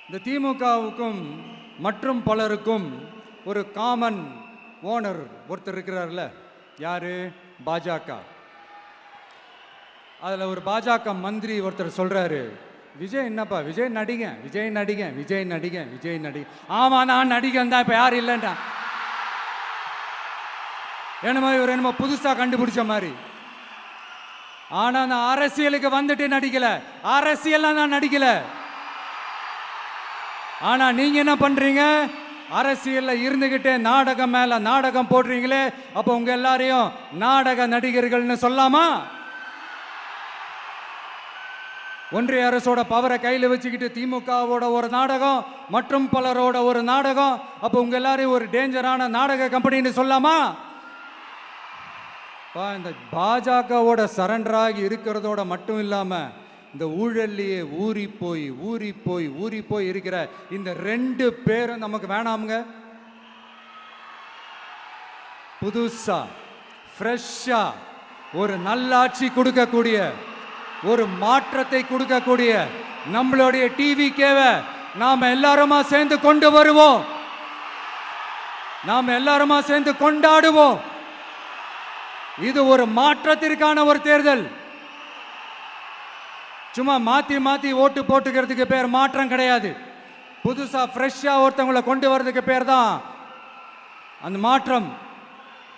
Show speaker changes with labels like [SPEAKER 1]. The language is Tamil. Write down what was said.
[SPEAKER 1] இந்த திமுகவுக்கும் மற்றும் பலருக்கும் ஒரு காமன் ஓனர் ஒருத்தர் இருக்கிறார்ல, யாரு? பாஜக. அதில் ஒரு பாஜக மந்திரி ஒருத்தர் சொல்றாரு, விஜய் என்னப்பா, விஜய் நடிகன், விஜய் நடிகன், விஜய் நடிகன், விஜய் நடிகன். ஆமா, நான் நடிகன் தான், இப்போ யாரும் இல்லைன்றா. என்னமோ இவர் என்னமோ புதுசா கண்டுபிடிச்ச மாதிரி. ஆனா நான் அரசியலுக்கு வந்துட்டு நடிக்கல, அரசியல் நான் நடிக்கல. ஆனா நீங்க என்ன பண்றீங்க? அரசியல்ல இருந்துகிட்டே நாடகம் மேல நாடகம் போடுறீங்களே, அப்ப உங்க எல்லாரையும் நாடக நடிகர்கள்னு சொல்லாமா? ஒன்றிய அரசோட பவரை கையில் வச்சுக்கிட்டு திமுகவோட ஒரு நாடகம் மற்றும் பலரோட ஒரு நாடகம், அப்ப உங்க எல்லாரையும் ஒரு டேஞ்சரான நாடக கம்பெனின்னு சொல்லாமா? இந்த பாஜகவோட சரண்டராகி இருக்கிறதோட மட்டும் இல்லாம இந்த ஊழல்லையே ஊறி போய் இருக்கிற இந்த 2 பேரும் நமக்கு வேணாமுங்க. புதுசா ஃப்ரெஷ்ஷா ஒரு நல்லாட்சி கொடுக்கக்கூடிய, ஒரு மாற்றத்தை கொடுக்கக்கூடிய நம்மளுடைய டிவிகேவை நாம எல்லாருமா சேர்ந்து கொண்டு வருவோம், நாம எல்லாருமா சேர்ந்து கொண்டாடுவோம். இது ஒரு மாற்றத்திற்கான ஒரு தேர்தல். சும்மா மாத்தி ஓட்டு போட்டுக்கிறதுக்கு பேர் மாற்றம் கிடையாது. புதுசா ஃப்ரெஷ்ஷா ஒருத்தவங்களை கொண்டு வர்றதுக்கு பேர் தான் அந்த மாற்றம்.